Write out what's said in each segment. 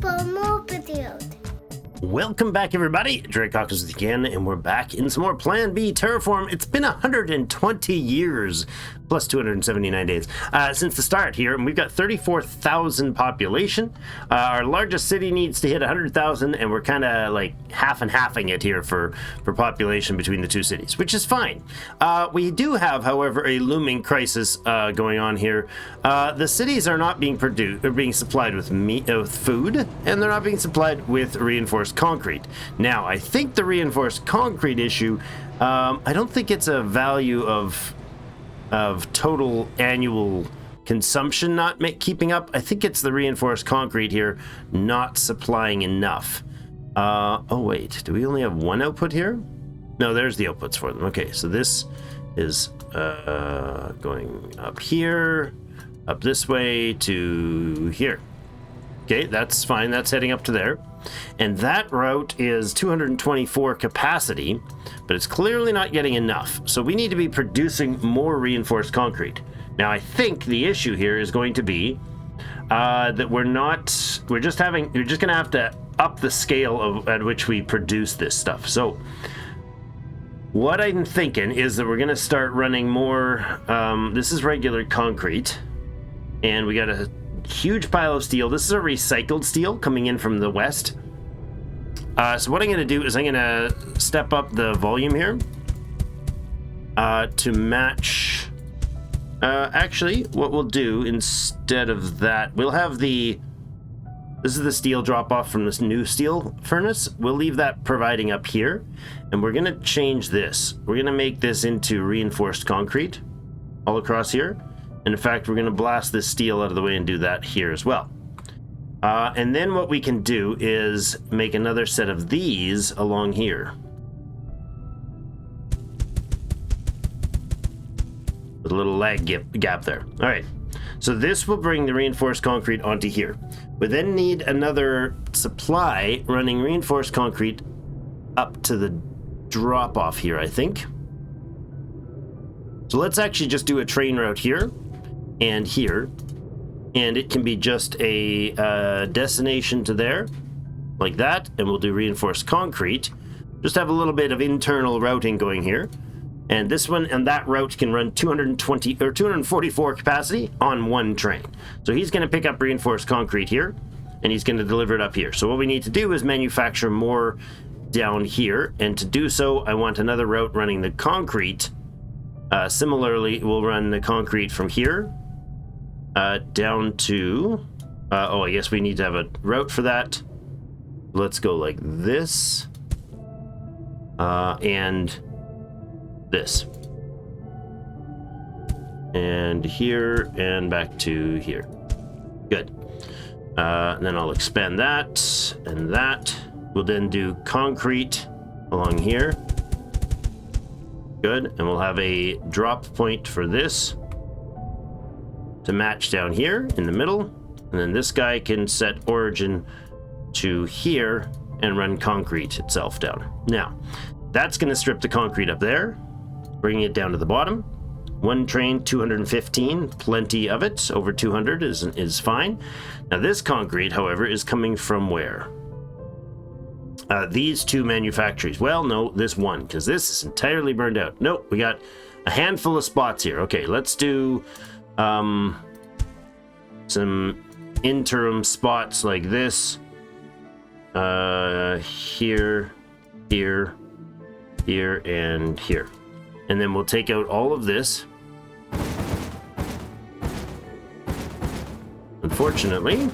more videos. Welcome back, everybody. Drake Hawkins with you again, and we're back in some more Plan B Terraform. It's been 120 years, plus 279 days, since the start here, and we've got 34,000 population. Our largest city needs to hit 100,000, and we're kind of like half and halving it here for population between the two cities, which is fine. We do have, however, a looming crisis going on here. The cities are not being produced or being supplied with food, and they're not being supplied with reinforced concrete. Now, I think the reinforced concrete issue, I don't think it's a value of total annual consumption not keeping up. I think it's the reinforced concrete here not supplying enough. Oh wait, do we only have one output here? No, there's the outputs for them. Okay, so this is going up here, up this way to here. Okay, that's fine. That's heading up to there. And that route is 224 capacity, but it's clearly not getting enough. So we need to be producing more reinforced concrete. Now, I think the issue here is going to be that we're just going to have to up the scale at which we produce this stuff. So what I'm thinking is that we're going to start running more. This is regular concrete, and we got a huge pile of steel. This is a recycled steel coming in from the west. So what I'm going to do is I'm going to step up the volume here to match. Actually, what we'll do instead of that, we'll have this is the steel drop off from this new steel furnace. We'll leave that providing up here, and we're going to change this. We're going to make this into reinforced concrete all across here. And in fact, we're going to blast this steel out of the way and do that here as well. And then what we can do is make another set of these along here. With a little lag gap there. All right. So this will bring the reinforced concrete onto here. We then need another supply running reinforced concrete up to the drop off here, I think. So let's actually just do a train route here and here, and it can be just a destination to there like that, and we'll do reinforced concrete. Just have a little bit of internal routing going here, and this one and that route can run 220 or 244 capacity on one train. So he's going to pick up reinforced concrete here, and he's going to deliver it up here. So what we need to do is manufacture more down here, and to do so I want another route running the concrete. Similarly, we'll run the concrete from here down to, I guess we need to have a route for that. Let's go like this, and this, and here, and back to here. Good. And then I'll expand that, and that. We'll then do concrete along here. Good, and we'll have a drop point for this to match down here in the middle, and then this guy can set origin to here and run concrete itself down. Now, that's going to strip the concrete up there, bringing it down to the bottom. One train, 215, plenty of it. Over 200 is fine. Now, this concrete, however, is coming from where? These two manufacturers. Well, no, this one, because this is entirely burned out. Nope, we got a handful of spots here. Okay, let's do some interim spots like this. Here, here, here, and here. And then we'll take out all of this. Unfortunately,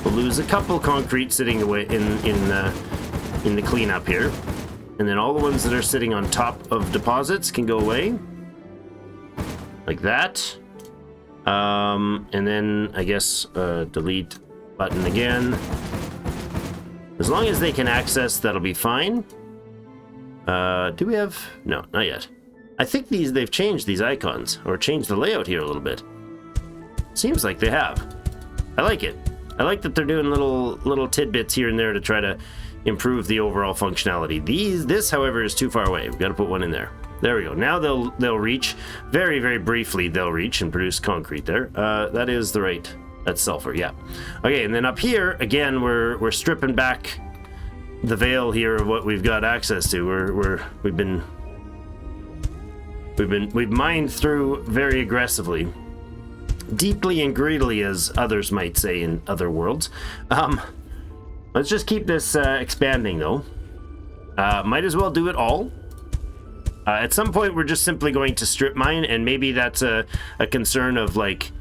we'll lose a couple concrete sitting away in the cleanup here, and then all the ones that are sitting on top of deposits can go away like that. And then I guess delete button again. As long as they can access, that'll be fine. Do we have? No, not yet. I think they've changed these icons, or changed the layout here a little bit. Seems like they have. I like it. I like that they're doing little tidbits here and there to try to improve the overall functionality. This, however, is too far away. We've got to put one in there. There we go. Now they'll reach very, very briefly. They'll reach and produce concrete there. That is the right That's sulfur, yeah. Okay, and then up here again, we're stripping back the veil here of what we've got access to. We've mined through very aggressively, deeply and greedily, as others might say in other worlds. Let's just keep this expanding though. Might as well do it all. At some point, we're just simply going to strip mine, and maybe that's a concern of like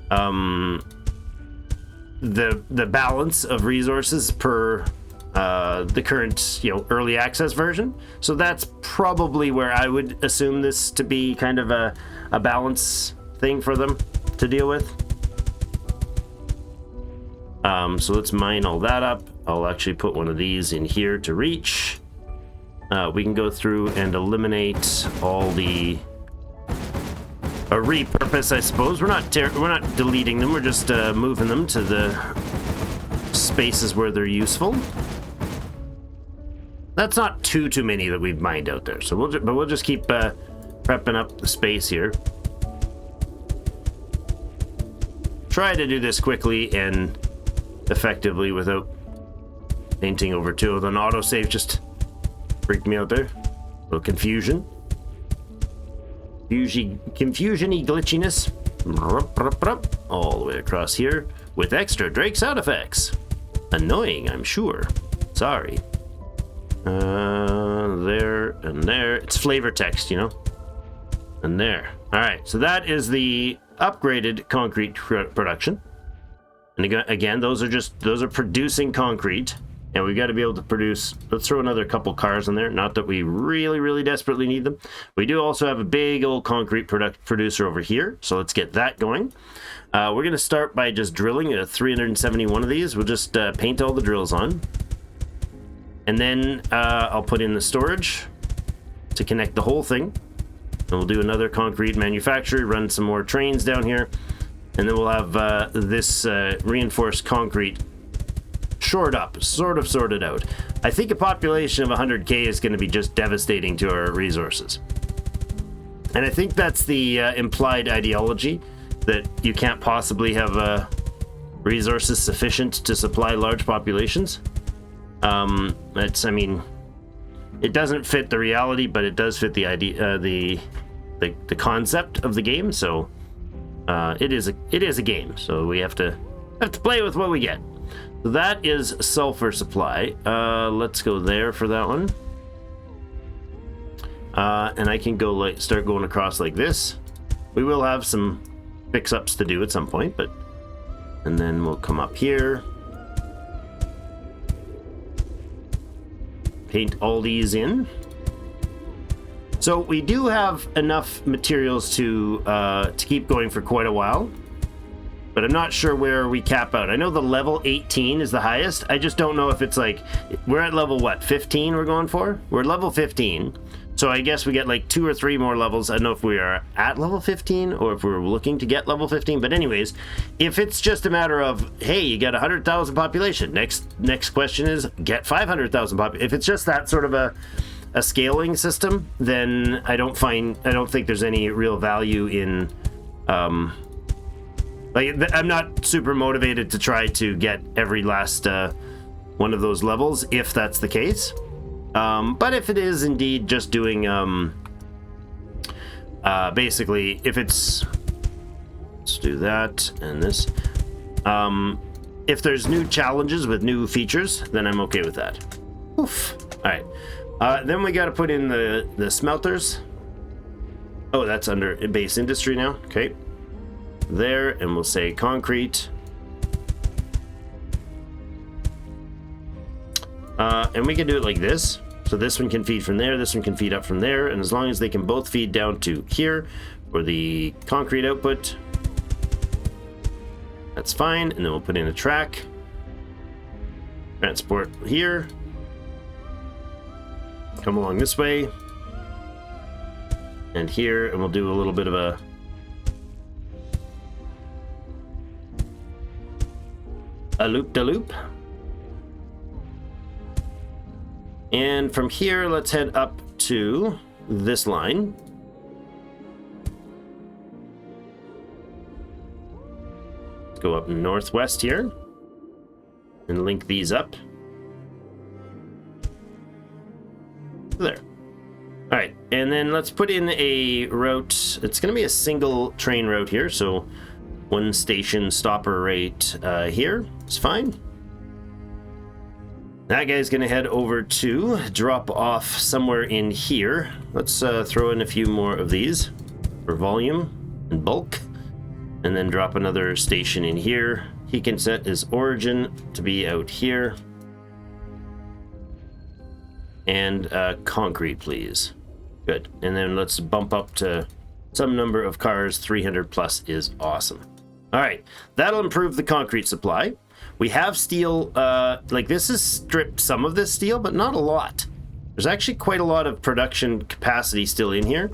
the balance of resources per the current, early access version. So that's probably where I would assume this to be kind of a balance thing for them to deal with. So let's mine all that up. I'll actually put one of these in here to reach. We can go through and eliminate all the repurpose, I suppose. We're not deleting them. We're just moving them to the spaces where they're useful. That's not too many that we've mined out there. So we'll just keep prepping up the space here. Try to do this quickly and effectively without painting over two of them. Autosave just freaked me out there. A little confusion. Confusion-y glitchiness. All the way across here with extra Drake sound effects. Annoying, I'm sure. Sorry. There and there. It's flavor text, And there. All right, so that is the upgraded concrete production. And again, those are producing concrete. And we've got to be able to produce, let's throw another couple cars in there. Not that we really, really desperately need them. We do also have a big old concrete producer over here. So let's get that going. We're going to start by just drilling 371 of these. We'll just paint all the drills on. And then I'll put in the storage to connect the whole thing. And we'll do another concrete manufacturer, run some more trains down here. And then we'll have this reinforced concrete shored up, sort of sorted out. I think a population of 100k is going to be just devastating to our resources. And I think that's the implied ideology, that you can't possibly have resources sufficient to supply large populations. It doesn't fit the reality, but it does fit the idea, the concept of the game. So it is a game. So we have to play with what we get. So that is sulfur supply. Let's go there for that one. And I can go start going across like this. We will have some fix-ups to do at some point, and then we'll come up here. Paint all these in. So we do have enough materials to keep going for quite a while, but I'm not sure where we cap out. I know the level 18 is the highest. I just don't know if it's like, we're at level what, 15 we're going for? We're level 15. So I guess we get like 2 or 3 more levels. I don't know if we are at level 15 or if we're looking to get level 15. But anyways, if it's just a matter of, hey, you got 100,000 population. Next question is get 500,000 population. If it's just that sort of a scaling system, then I don't think there's any real value in, I'm not super motivated to try to get every last one of those levels if that's the case. But if it is indeed just doing, basically, if it's, let's do that and this. If there's new challenges with new features, then I'm okay with that. Oof. All right. Then we got to put in the smelters. Oh, that's under base industry now. Okay. There, and we'll say concrete. And we can do it like this. So this one can feed from there, this one can feed up from there, and as long as they can both feed down to here for the concrete output, that's fine. And then we'll put in a track. Transport here. Come along this way. And here, and we'll do a little bit of a loop-de-loop. And from here, let's head up to this line. go up northwest here and link these up. There. All right, and then let's put in a route. It's going to be a single train route here, so one station stopper right here is fine. That guy's going to head over to drop off somewhere in here. Let's throw in a few more of these for volume and bulk, and then drop another station in here. He can set his origin to be out here. And concrete, please. Good. And then let's bump up to some number of cars. 300 plus is awesome. All right, that'll improve the concrete supply. We have steel, like this has stripped some of this steel, but not a lot. There's actually quite a lot of production capacity still in here.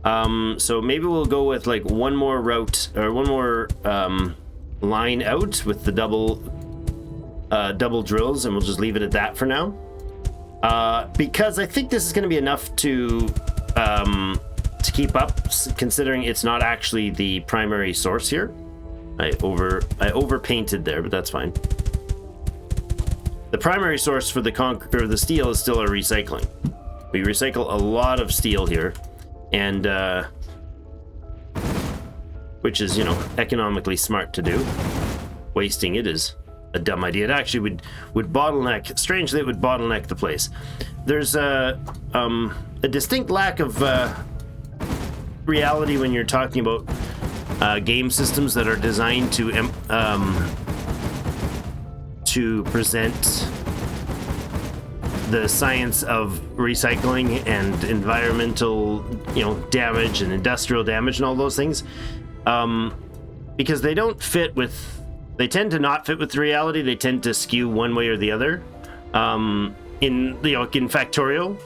So maybe we'll go with like one more route or one more line out with the double drills, and we'll just leave it at that for now. Because I think this is going to be enough to keep up, considering it's not actually the primary source here. I overpainted there, but that's fine. The primary source for the steel is still our recycling. We recycle a lot of steel here, and which is, you know, economically smart to do. Wasting it is a dumb idea. It actually would bottleneck. Strangely, it would bottleneck the place. There's a distinct lack of reality when you're talking about game systems that are designed to present the science of recycling and environmental, you know, damage and industrial damage and all those things, because they don't fit with. They tend to not fit with reality. They tend to skew one way or the other. In Factorio,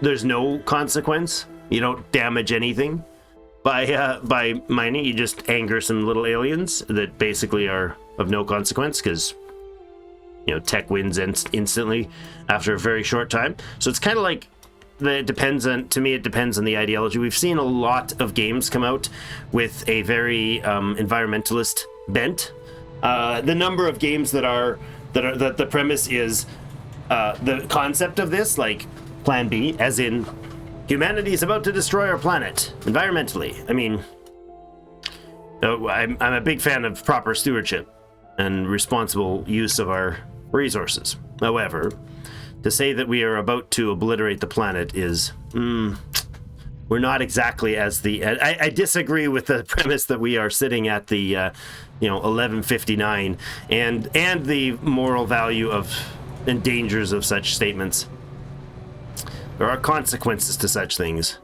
there's no consequence. You don't damage anything by mining. You just anger some little aliens that basically are of no consequence because, you know, tech wins instantly after a very short time. So it's kind of like it depends on the ideology. We've seen a lot of games come out with a very environmentalist bent. The number of games that the premise is the concept of this, like Plan B, as in humanity is about to destroy our planet environmentally. I mean, I'm a big fan of proper stewardship and responsible use of our resources. However, to say that we are about to obliterate the planet is, we're not exactly as the. I disagree with the premise that we are sitting at the, 1159, and the moral value of and dangers of such statements. There are consequences to such things.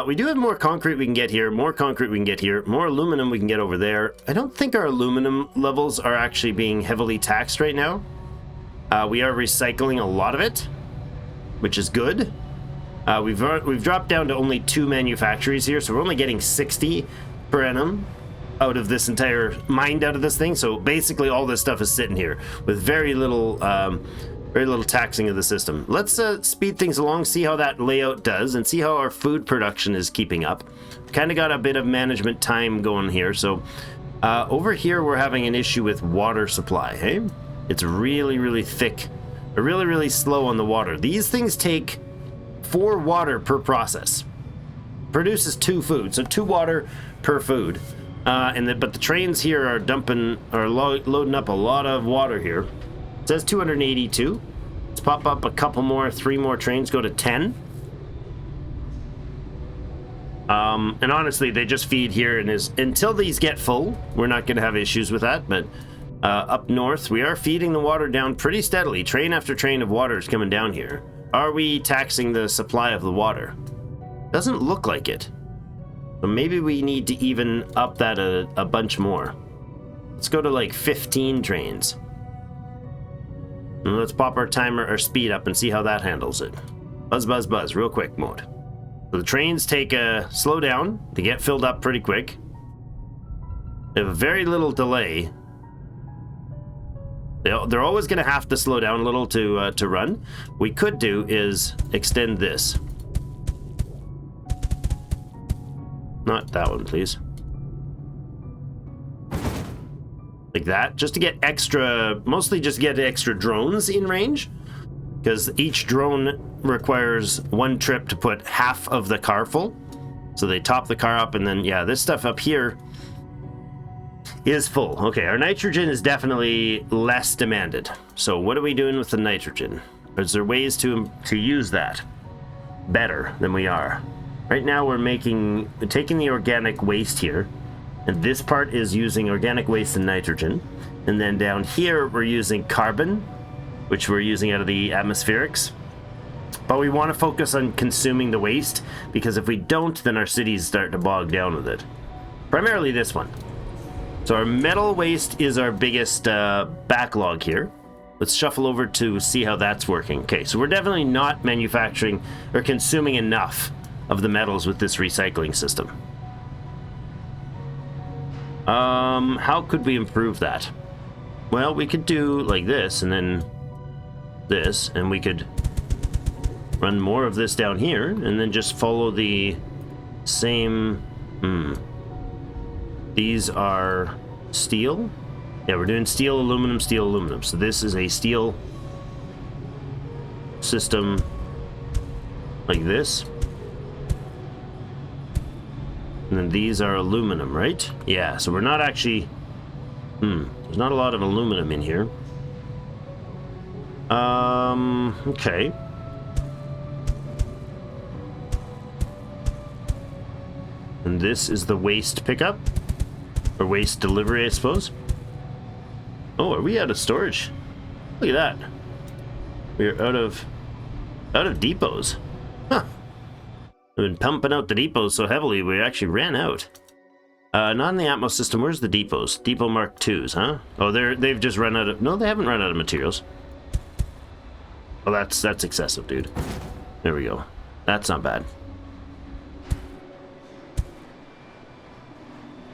We do have more concrete we can get here, more concrete we can get here, more aluminum we can get over there. I don't think our aluminum levels are actually being heavily taxed right now. We are recycling a lot of it, which is good. We've dropped down to only 2 manufactories here, so we're only getting 60 per annum out of this entire mined out of this thing. So basically all this stuff is sitting here with very little taxing of the system. Let's speed things along, see how that layout does, and see how our food production is keeping up. Kind of got a bit of management time going here. So over here we're having an issue with water supply. Hey, it's really thick, really slow on the water. These things take 4 water per process. Produces 2 food, so 2 water per food. But the trains here are loading up a lot of water here. It says 282. Let's pop up a couple more, 3 more trains, go to 10. And honestly, they just feed here, and until these get full, we're not going to have issues with that. But up north, we are feeding the water down pretty steadily. Train after train of water is coming down here. Are we taxing the supply of the water? Doesn't look like it. So maybe we need to even up that a bunch more. Let's go to like 15 trains. And let's pop our timer or speed up and see how that handles it. Buzz, real quick mode. So the trains take a slow down. They get filled up pretty quick. They have very little delay. They're always going to have to slow down a little to run. What we could do is extend this. Not that one, please. like that, just to get extra, mostly just get extra drones in range, because each drone requires one trip to put half of the car full. So they top the car up, and then, yeah, this stuff up here is full. Okay, our nitrogen is definitely less demanded. So what are we doing with the nitrogen? Is there ways to use that better than we are? Right now we're taking the organic waste here, and this part is using organic waste and nitrogen. And then down here we're using carbon, which we're using out of the atmospherics. But we want to focus on consuming the waste, because if we don't, then our cities start to bog down with it. Primarily this one. So our metal waste is our biggest backlog here. Let's shuffle over to see how that's working. Okay, so we're definitely not manufacturing or consuming enough of the metals with this recycling system. How could we improve that? Well, we could do like this, and then this, and we could run more of this down here, and then just follow the same... These are steel? Yeah, we're doing steel, aluminum, steel, aluminum. So this is a steel system like this. And then these are aluminum, right? Yeah, so we're not actually... there's not a lot of aluminum in here. Okay. And this is the waste pickup. Or waste delivery, I suppose. Oh, are we out of storage? Look at that. We're out of depots. Huh. We've been pumping out the depots so heavily we actually ran out. Not in the Atmos system. Where's the depots? Depot Mark IIs, huh? Oh, they've just run out of... No, they haven't run out of materials. Oh, that's excessive, dude. There we go. That's not bad.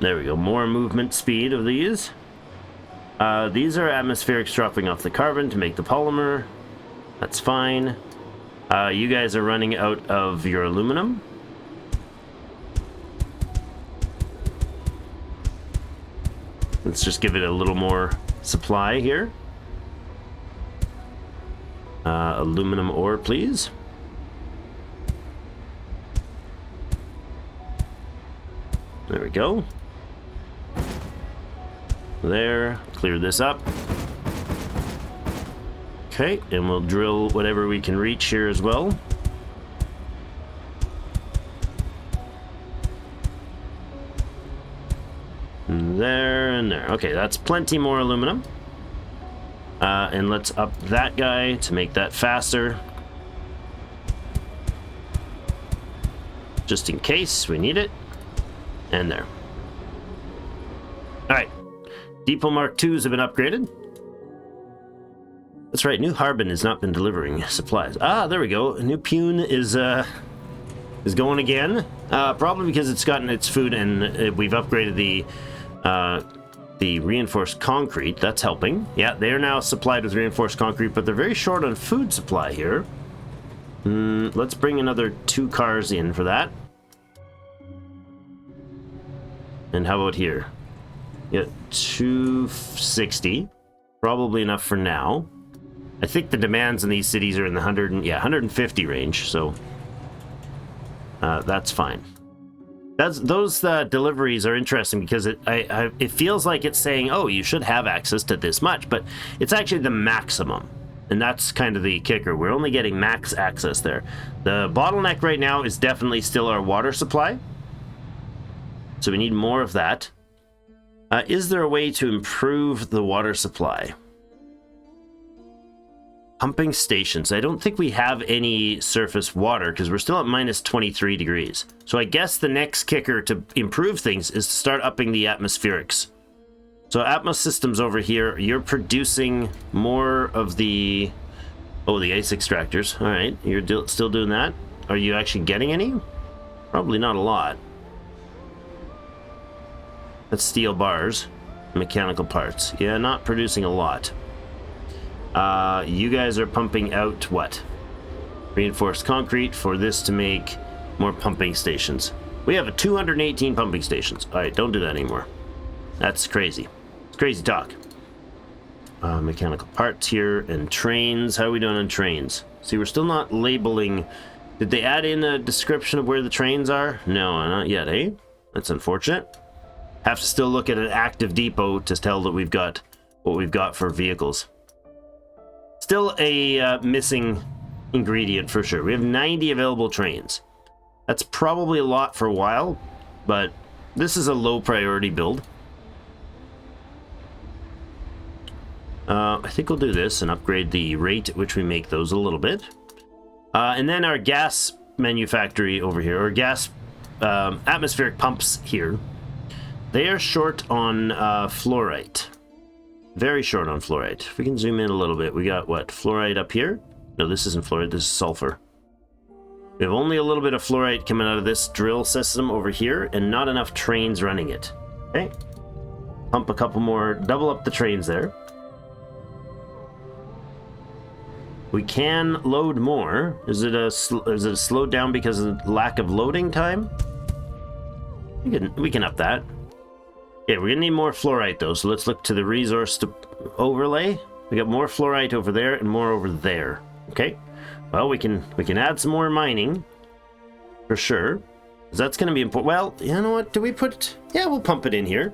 There we go. More movement speed of these. These are atmospherics dropping off the carbon to make the polymer. That's fine. You guys are running out of your aluminum. Let's just give it a little more supply here. Aluminum ore, please. There we go. There, clear this up. Okay, and we'll drill whatever we can reach here as well. And there and there. Okay, that's plenty more aluminum. And let's up that guy to make that faster. Just in case we need it. And there. Alright. Depot Mark IIs have been upgraded. That's right, New Harbin has not been delivering supplies. Ah, there we go. A new Pune is going again. Probably because it's gotten its food, and we've upgraded the reinforced concrete. That's helping. Yeah, they're now supplied with reinforced concrete, but they're very short on food supply here. Let's bring another 2 cars in for that. And how about here? Yeah, 260. Probably enough for now. I think the demands in these cities are in the 150 range, so that's fine. Those deliveries are interesting because it feels like it's saying, oh, you should have access to this much, but it's actually the maximum. And that's kind of the kicker. We're only getting max access there. The bottleneck right now is definitely still our water supply. So we need more of that. Is there a way to improve the water supply? Pumping stations. I don't think we have any surface water because we're still at minus 23 degrees. So I guess the next kicker to improve things is to start upping the atmospherics. So Atmos systems over here, you're producing more of the... Oh, the ice extractors. All right, you're still doing that. Are you actually getting any? Probably not a lot. That's steel bars, mechanical parts. Yeah, not producing a lot. You guys are pumping out what? Reinforced concrete for this to make more pumping stations. We have 218 pumping stations. All right, don't do that anymore. That's crazy. It's crazy talk. Mechanical parts here and trains. How are we doing on trains? See, we're still not labeling. Did they add in a description of where the trains are? No, not yet, eh? That's unfortunate. Have to still look at an active depot to tell that we've got what we've got for vehicles. Still a missing ingredient for sure. We have 90 available trains. That's probably a lot for a while, but this is a low priority build. I think we'll do this and upgrade the rate at which we make those a little bit. And then our gas manufactory over here, or gas atmospheric pumps here, they are short on fluorite. Very short on fluorite. If we can zoom in a little bit, we got what? Fluorite up here? No, this isn't fluorite, this is sulfur. We have only a little bit of fluorite coming out of this drill system over here, and not enough trains running it. Okay. Pump a couple more, double up the trains there. We can load more. Is it slowed down because of lack of loading time? We can up that. Yeah, we're gonna need more fluorite though, so let's look to the resource to overlay. We got more fluorite over there and more over there. Okay. Well, we can add some more mining for sure. That's gonna be important. Well, you know what? Do we put? Yeah, we'll pump it in here.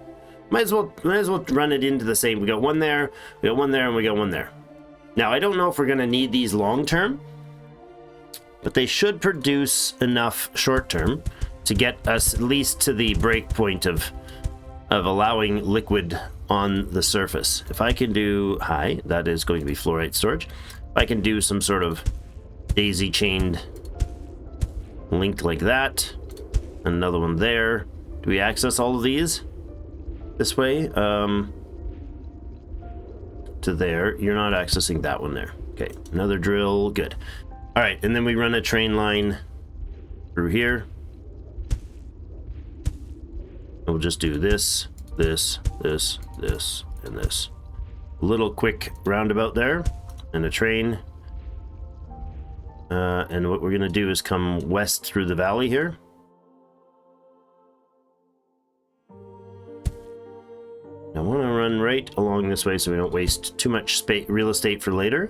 Might as well run it into the same. We got one there, we got one there, and we got one there. Now, I don't know if we're gonna need these long term, but they should produce enough short term to get us at least to the break point of allowing liquid on the surface. If I can do that is going to be fluorite storage. If I can do some sort of daisy chained linked like that, another one there. Do we access all of these this way? To there. You're not accessing that one there. Okay, another drill. Good. All right, and then we run a train line through here. We'll just do this, this, this, this, and this. A little quick roundabout there, and a train. And what we're gonna do is come west through the valley here. I want to run right along this way so we don't waste too much real estate for later.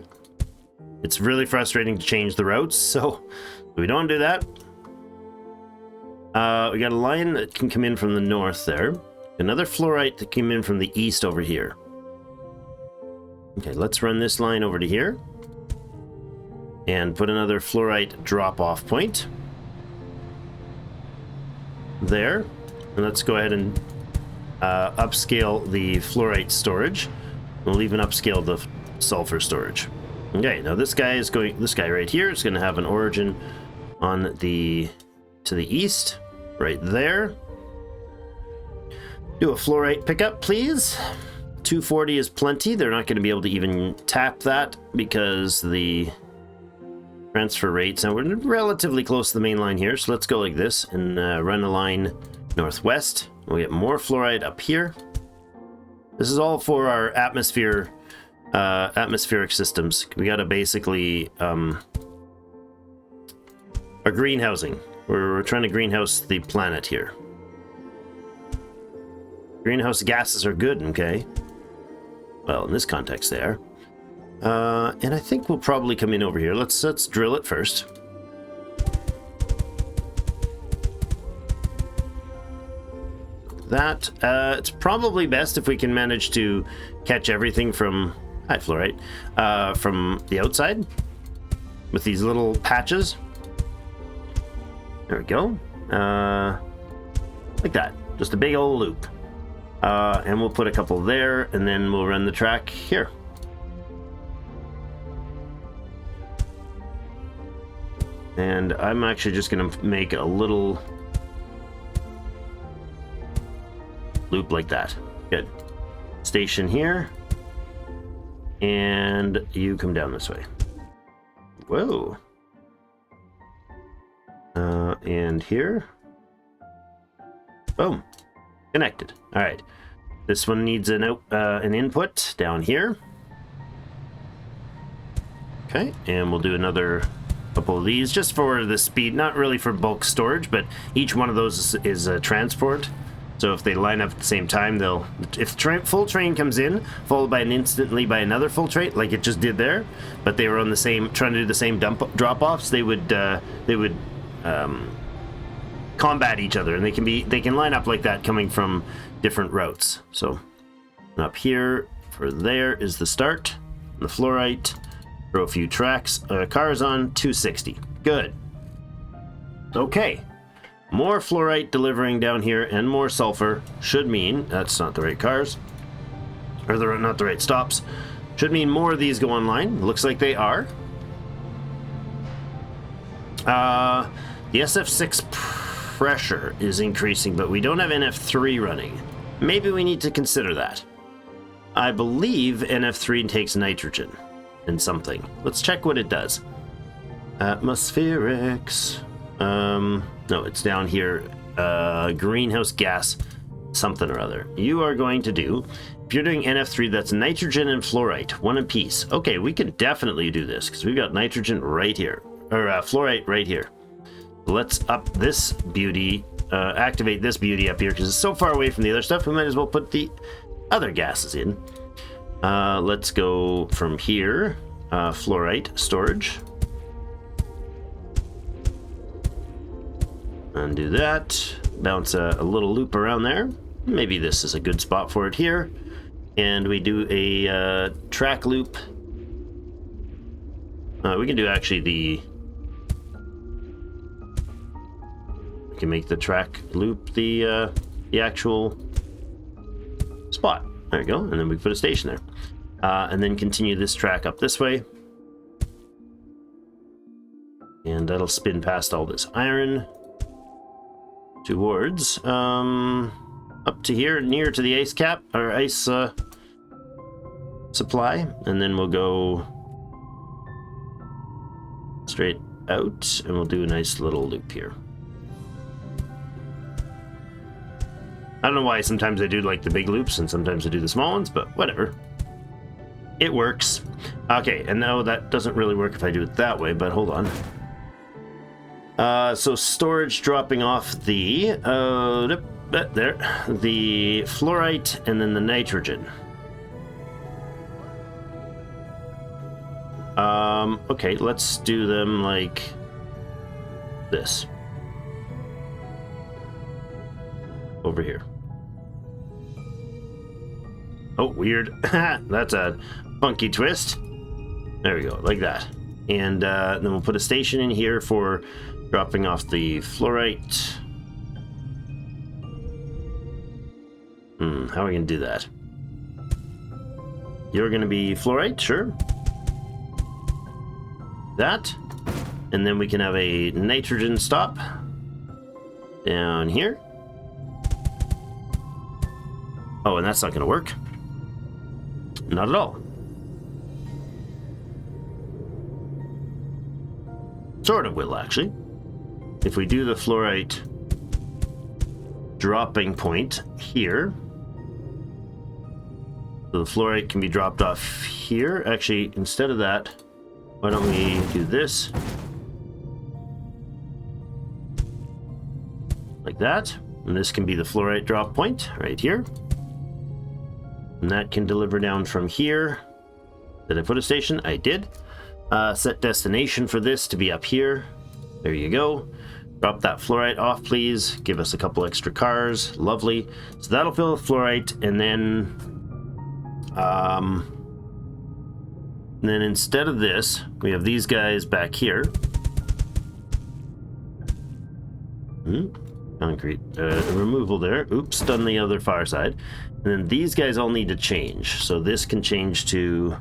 It's really frustrating to change the routes, so we don't do that. We got a line that can come in from the north there. Another fluorite that came in from the east over here. Okay, let's run this line over to here. And put another fluorite drop-off point. There. And let's go ahead and upscale the fluorite storage. We'll even upscale the sulfur storage. Okay, now this guy right here is going to have an origin on to the east, right there. Do a fluorite pickup, please. 240 is plenty. They're not going to be able to even tap that because the transfer rates. Now we're relatively close to the main line here, so let's go like this and run a line northwest. We'll get more fluoride up here. This is all for our atmospheric systems. We got to basically our greenhousing. We're trying to greenhouse the planet here. Greenhouse gases are good, okay? Well, in this context, they are. And I think we'll probably come in over here. Let's drill it first. That it's probably best if we can manage to catch everything from fluorite from the outside with these little patches. There we go. Like that, just a big old loop. And we'll put a couple there, and then we'll run the track here. And I'm actually just going to make a little loop like that. Good. Station here. And you come down this way. Whoa. And here. Boom. Connected. All right. This one needs an input down here. Okay. And we'll do another couple of these just for the speed, not really for bulk storage, but each one of those is a transport. So if they line up at the same time, if full train comes in, followed by instantly by another full train, like it just did there, but they were on the same, trying to do the same drop-offs, they would combat each other, and they can line up like that coming from different routes. So up here for there is the start, the fluorite, throw a few cars on, 260. Good. Okay. More fluorite delivering down here and more sulfur should mean, that's not the right cars, or they're not the right stops, should mean more of these go online. Looks like they are. The SF6 pressure is increasing, but we don't have NF3 running. Maybe we need to consider that. I believe NF3 takes nitrogen and something. Let's check what it does. Atmospherics. No, it's down here. Greenhouse gas something or other. You are going to do, if you're doing NF3, that's nitrogen and fluorite, one apiece. Okay, we can definitely do this because we've got nitrogen right here, or fluorite right here. Let's up this beauty, activate this beauty up here because it's so far away from the other stuff. We might as well put the other gases in. Let's go from here, fluorite storage. Undo that, bounce a little loop around there. Maybe this is a good spot for it here. And we do a track loop. We can do actually we can make the track loop the actual spot. There we go, and then we put a station there. And then continue this track up this way. And that'll spin past all this iron towards up to here, near to the ice cap, or ice supply, and then we'll go straight out, and we'll do a nice little loop here. I don't know why sometimes I do like the big loops and sometimes I do the small ones, but whatever. It works. Okay, and now that doesn't really work if I do it that way, but hold on. So storage dropping off the the fluorite and then the nitrogen. Okay, let's do them like this. Over here. Oh, weird. That's a funky twist. There we go, like that. And then we'll put a station in here for dropping off the fluorite. How are we going to do that? You're going to be fluorite, sure. That. And then we can have a nitrogen stop down here. Oh, and that's not going to work. Not at all. Sort of will, actually. If we do the fluorite dropping point here, so the fluorite can be dropped off here. Actually, instead of that, why don't we do this? Like that. And this can be the fluorite drop point right here. And that can deliver down from here. Did I put a station? I did. Set destination for this to be up here. There you go. Drop that fluorite off, please. Give us a couple extra cars. Lovely. So that'll fill with fluorite, and then instead of this, we have these guys back here. Concrete removal there. Oops, done the other far side. And then these guys all need to change. So this can change to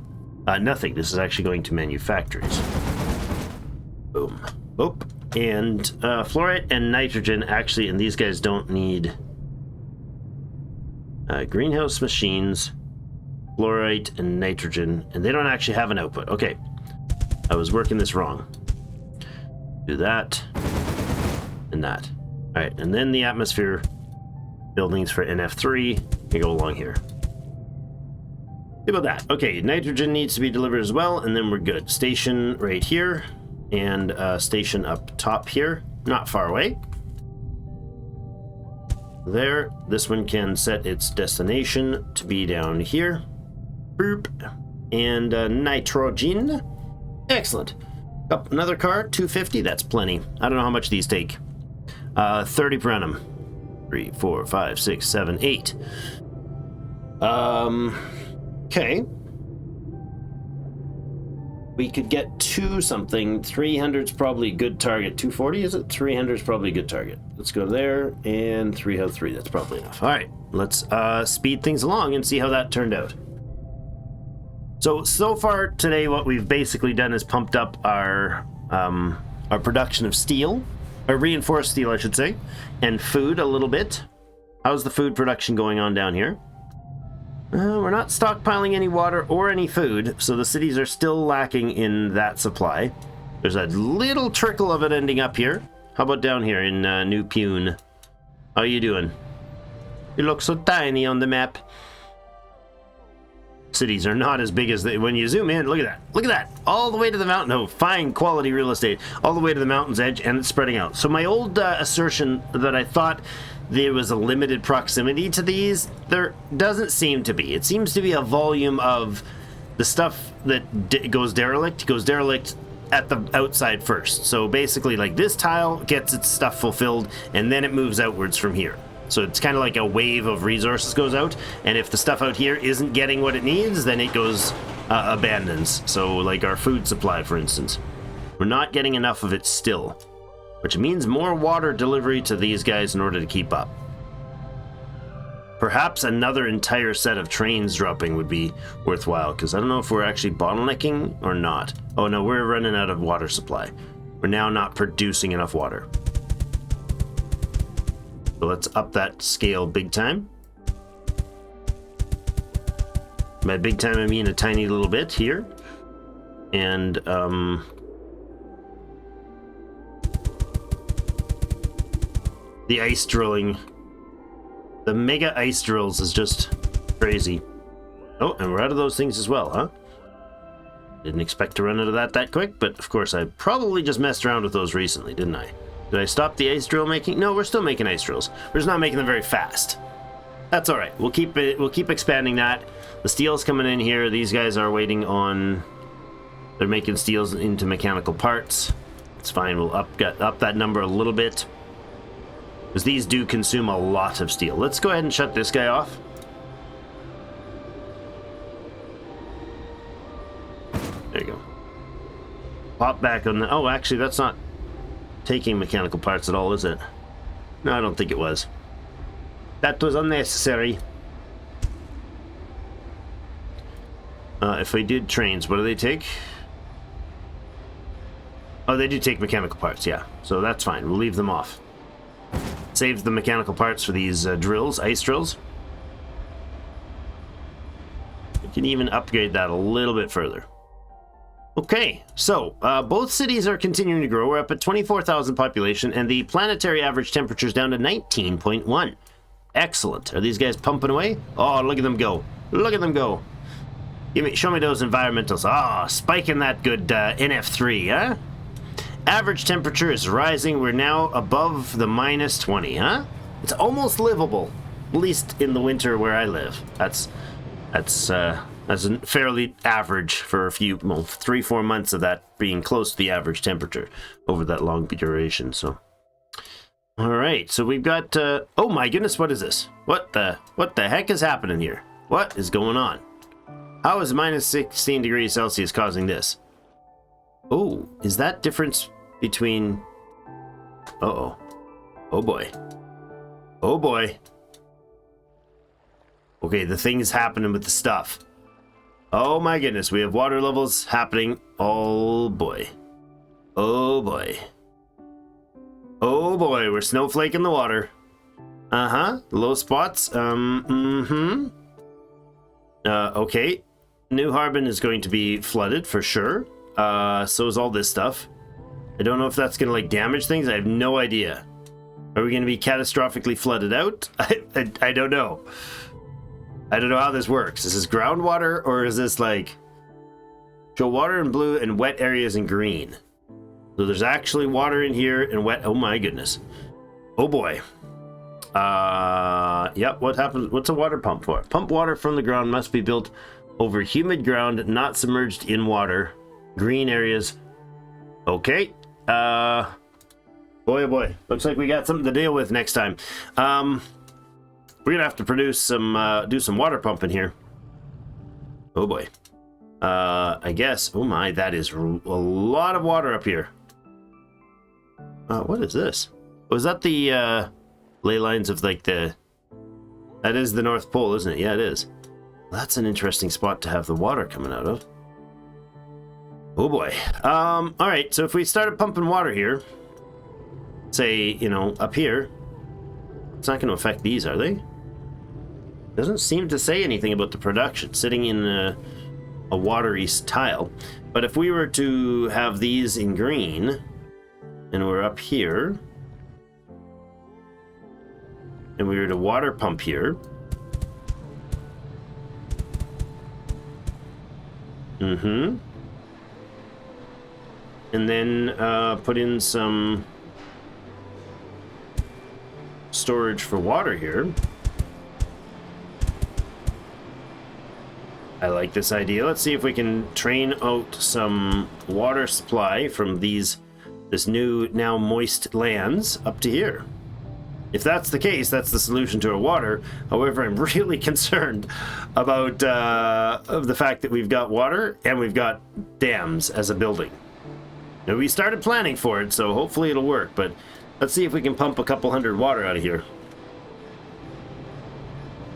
nothing. This is actually going to manufactories. Boom. Boop. And fluorite and nitrogen actually, and these guys don't need greenhouse machines, fluorite and nitrogen, and they don't actually have an output. Okay, I was working this wrong. Do that and that. All right, and then the atmosphere buildings for NF3 can go along here. Think about that. Okay, nitrogen needs to be delivered as well, and then we're good. Station right here, and station up top here, not far away. There. This one can set its destination to be down here. Boop. And nitrogen. Excellent. Up another car, 250. That's plenty. I don't know how much these take. 30 per annum. 3, 4, 5, 6, 7, 8. Okay. We could get to something. 300's probably a good target. 240, is it? 300's probably a good target. Let's go there, and 303. That's probably enough. All right, let's speed things along and see how that turned out. So far today, what we've basically done is pumped up our production of steel, or reinforced steel, I should say, and food a little bit. How's the food production going on down here? We're not stockpiling any water or any food, so the cities are still lacking in that supply. There's a little trickle of it ending up here. How about down here in New Pune? How you doing? You look so tiny on the map. Cities are not as big as they, when you zoom in, look at that. Look at that. All the way to the mountain. Oh, fine quality real estate. All the way to the mountain's edge, and it's spreading out. So my old assertion that I thought there was a limited proximity to these, there doesn't seem to be. It seems to be a volume of the stuff that goes derelict at the outside first. So basically, like, this tile gets its stuff fulfilled, and then it moves outwards from here. So it's kind of like a wave of resources goes out, and if the stuff out here isn't getting what it needs, then it goes abandons. So like our food supply, for instance. We're not getting enough of it still, which means more water delivery to these guys in order to keep up. Perhaps another entire set of trains dropping would be worthwhile, because I don't know if we're actually bottlenecking or not. Oh no, we're running out of water supply. We're now not producing enough water. So let's up that scale big time. By big time, I mean a tiny little bit here. And, the ice drilling. The mega ice drills is just crazy. Oh, and we're out of those things as well, huh? Didn't expect to run out of that quick, but of course I probably just messed around with those recently, didn't I? Did I stop the ice drill making? No, we're still making ice drills. We're just not making them very fast. That's all right. We'll keep expanding that. The steel's coming in here. These guys are waiting on. They're making steels into mechanical parts. It's fine. We'll up that number a little bit, because these do consume a lot of steel. Let's go ahead and shut this guy off. There you go. Pop back on the. Oh, actually, that's not taking mechanical parts at all, is it? No, I don't think it was. That was unnecessary. If we did trains, what do they take? Oh, they do take mechanical parts, yeah. So that's fine. We'll leave them off. Saves the mechanical parts for these drills, ice drills. We can even upgrade that a little bit further. Okay, so both cities are continuing to grow. We're up at 24,000 population, and the planetary average temperature is down to 19.1. Excellent. Are these guys pumping away? Oh, look at them go. Look at them go. Show me those environmentals. Ah, spiking that good NF3, huh? Average temperature is rising. We're now above the minus 20, huh? It's almost livable, at least in the winter where I live. That's fairly average for a few, well, 3-4 months of that being close to the average temperature over that long duration. So, all right. So we've got. Oh my goodness, what is this? What the heck is happening here? What is going on? How is minus 16 degrees Celsius causing this? Oh, is that difference between... Uh-oh. Oh boy. Oh boy. Okay, the thing's happening with the stuff. Oh my goodness, we have water levels happening. Oh boy. Oh boy. Oh boy, we're snowflaking the water. Uh-huh, low spots. Okay. New Harbin is going to be flooded for sure. So is all this stuff. I don't know if that's gonna like damage things. I have no idea. Are we gonna be catastrophically flooded out? I don't know. I don't know how this works. Is this groundwater, or is this like show water in blue and wet areas in green? So there's actually water in here and wet. Oh my goodness. Oh boy. Yep, what happens? What's a water pump for? Pump water from the ground must be built over humid ground, not submerged in water. Green areas. Okay. Boy, oh boy. Looks like we got something to deal with next time. We're gonna have to produce some, do some water pumping here. Oh boy. I guess. Oh my, that is a lot of water up here. What is this? Was that the, ley lines of like the... That is the North Pole, isn't it? Yeah, it is. That's an interesting spot to have the water coming out of. Oh boy. Alright, so if we started pumping water here, say, you know, up here, it's not going to affect these, are they? Doesn't seem to say anything about the production, sitting in a watery tile. But if we were to have these in green, and we're up here, and we were to water pump here. And then put in some storage for water here. I like this idea. Let's see if we can train out some water supply from this new, now moist lands up to here. If that's the case, that's the solution to our water. However, I'm really concerned about the fact that we've got water and we've got dams as a building. Now, we started planning for it, so hopefully it'll work, but let's see if we can pump a couple hundred water out of here.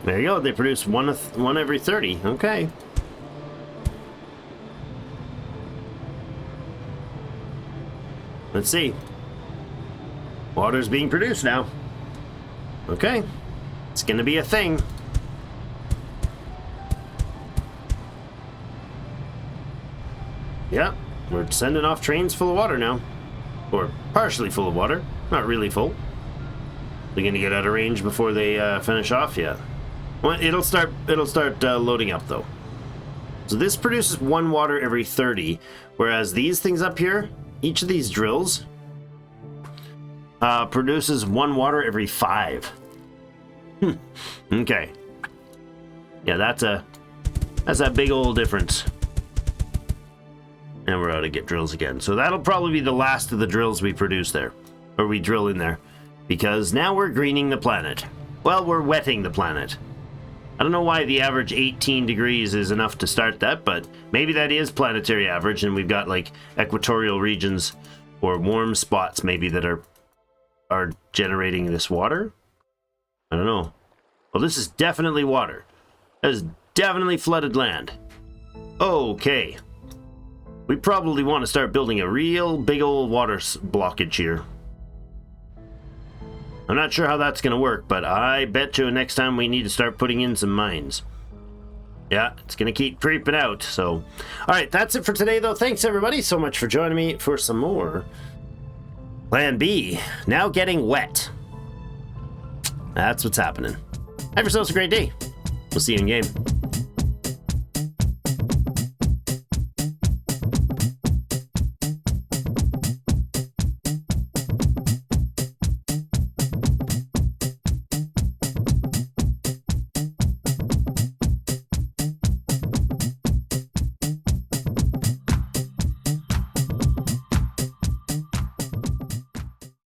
There you go, they produce one every 30. Okay. Let's see. Water's being produced now. Okay, it's gonna be a thing. Yeah, we're sending off trains full of water now. Or partially full of water, not really full. They're gonna get out of range before they finish off yet. Well, it'll start loading up though. So this produces 1 water every 30, whereas these things up here, each of these drills produces 1 water every 5. Okay. Yeah, that's a big old difference. And we're out to get drills again. So that'll probably be the last of the drills we produce there. Or we drill in there. Because now we're greening the planet. Well, we're wetting the planet. I don't know why the average 18 degrees is enough to start that, but maybe that is planetary average and we've got like equatorial regions or warm spots maybe that are generating this water. I don't know. Well, this is definitely water. That is definitely flooded land. Okay. We probably want to start building a real big old water blockage here. I'm not sure how that's going to work, but I bet you next time we need to start putting in some mines. Yeah, it's going to keep creeping out, so... Alright, that's it for today, though. Thanks, everybody, so much for joining me for some more Plan B. Now getting wet. That's what's happening. Have yourselves a great day. We'll see you in game.